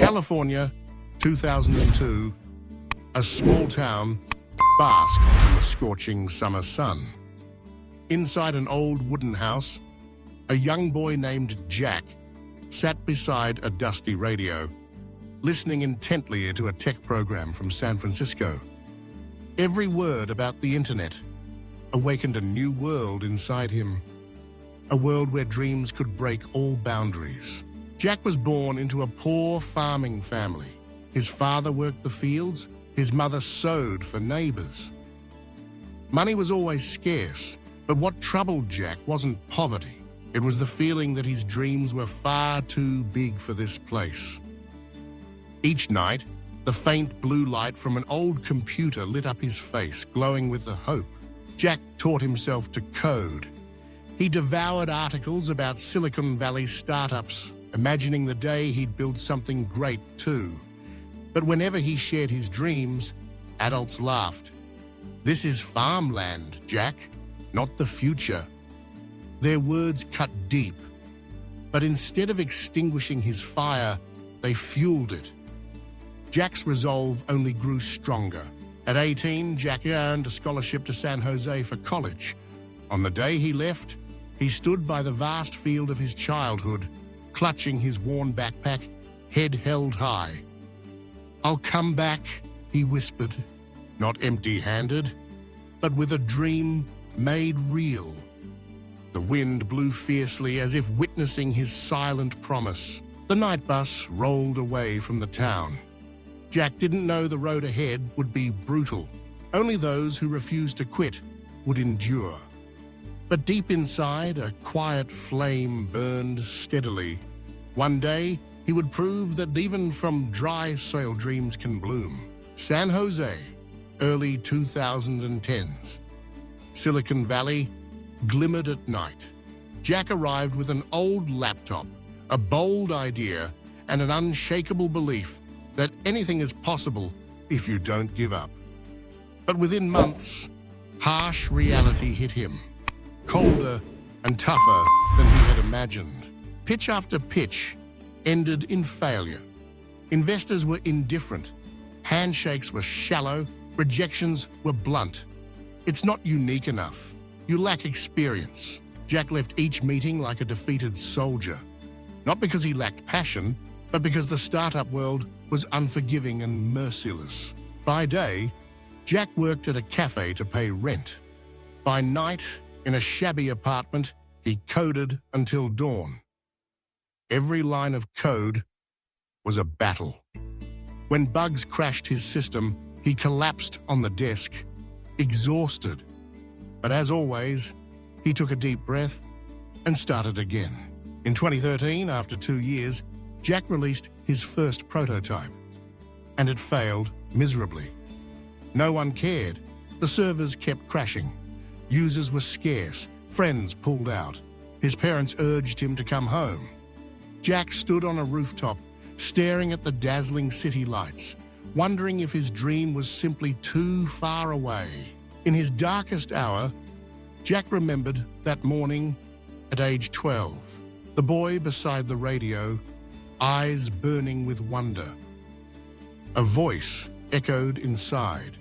California, 2002, a small town basked in the scorching summer sun. Inside an old wooden house, a young boy named Jack sat beside a dusty radio, listening intently to a tech program from San Francisco. Every word about the internet awakened a new world inside him, a world where dreams could break all boundaries. Jack was born into a poor farming family. His father worked the fields, his mother sewed for neighbors. Money was always scarce, but what troubled Jack wasn't poverty. It was the feeling that his dreams were far too big for this place. Each night, the faint blue light from an old computer lit up his face, glowing with the hope. Jack taught himself to code. He devoured articles about Silicon Valley startups, imagining the day he'd build something great too. But whenever he shared his dreams, adults laughed. "This is farmland, Jack, not the future." Their words cut deep, but instead of extinguishing his fire, they fueled it. Jack's resolve only grew stronger. At 18, Jack earned a scholarship to San Jose for college. On the day he left, he stood by the vast field of his childhood, clutching his worn backpack, head held high. "I'll come back," he whispered, not empty-handed, but with a dream made real. The wind blew fiercely as if witnessing his silent promise. The night bus rolled away from the town. Jack didn't know the road ahead would be brutal. Only those who refused to quit would endure. But deep inside, a quiet flame burned steadily. One day, he would prove that even from dry soil dreams can bloom. San Jose, early 2010s. Silicon Valley glimmered at night. Jack arrived with an old laptop, a bold idea, and an unshakable belief that anything is possible if you don't give up. But within months, harsh reality hit him, colder and tougher than he had imagined. Pitch after pitch ended in failure. Investors were indifferent, handshakes were shallow, rejections were blunt. "It's not unique enough. You lack experience." Jack left each meeting like a defeated soldier, not because he lacked passion, but because the startup world was unforgiving and merciless. By day, Jack worked at a cafe to pay rent. By night, in a shabby apartment, he coded until dawn. Every line of code was a battle. When bugs crashed his system, he collapsed on the desk, exhausted. But as always, he took a deep breath and started again. In 2013, after 2 years, Jack released his first prototype, and it failed miserably. No one cared. The servers kept crashing. Users were scarce. Friends pulled out. His parents urged him to come home. Jack stood on a rooftop, staring at the dazzling city lights, wondering if his dream was simply too far away. In his darkest hour, Jack remembered that morning at age 12, the boy beside the radio, eyes burning with wonder. A voice echoed inside.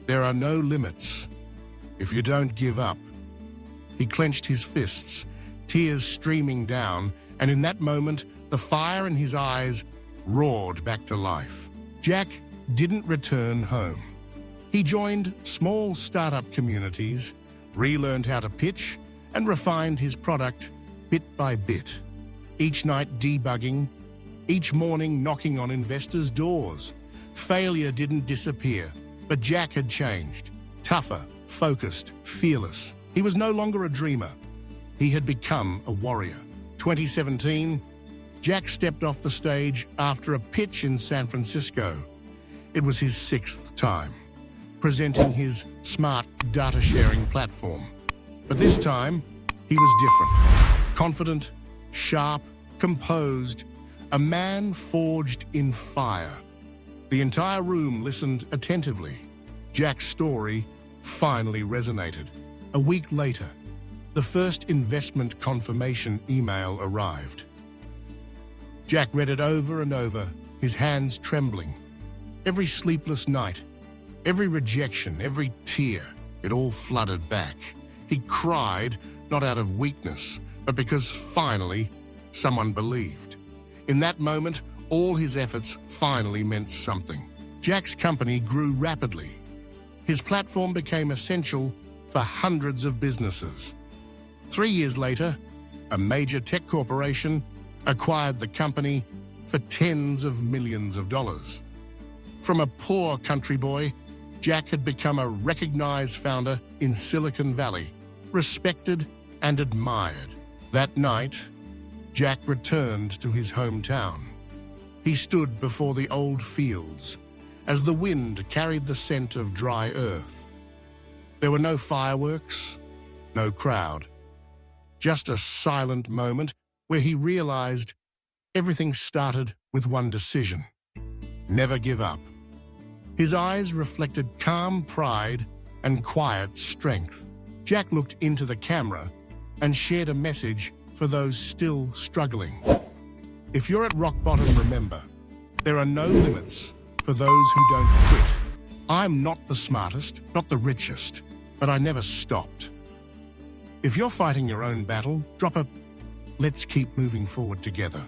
"There are no limits if you don't give up." He clenched his fists, tears streaming down, and in that moment, the fire in his eyes roared back to life. Jack didn't return home. He joined small startup communities, relearned how to pitch, and refined his product bit by bit. Each night debugging, each morning knocking on investors' doors. Failure didn't disappear, but Jack had changed. Tougher, focused, fearless. He was no longer a dreamer. He had become a warrior. 2017, Jack stepped off the stage after a pitch in San Francisco. It was his 6th time, presenting his smart data-sharing platform. But this time, he was different. Confident, sharp, composed, a man forged in fire. The entire room listened attentively. Jack's story finally resonated. A week later, the first investment confirmation email arrived. Jack read it over and over, his hands trembling. Every sleepless night, every rejection, every tear, it all flooded back. He cried, not out of weakness, but because finally someone believed. In that moment, all his efforts finally meant something. Jack's company grew rapidly. His platform became essential for hundreds of businesses. 3 years later, a major tech corporation acquired the company for tens of millions of dollars. From a poor country boy, Jack had become a recognized founder in Silicon Valley, respected and admired. That night, Jack returned to his hometown. He stood before the old fields as the wind carried the scent of dry earth. There were no fireworks, no crowd, just a silent moment where he realized everything started with one decision: never give up. His eyes reflected calm pride and quiet strength. Jack looked into the camera and shared a message for those still struggling. If you're at rock bottom, remember, there are no limits for those who don't quit. I'm not the smartest, not the richest, but I never stopped. If you're fighting your own battle, drop a "let's keep moving forward together"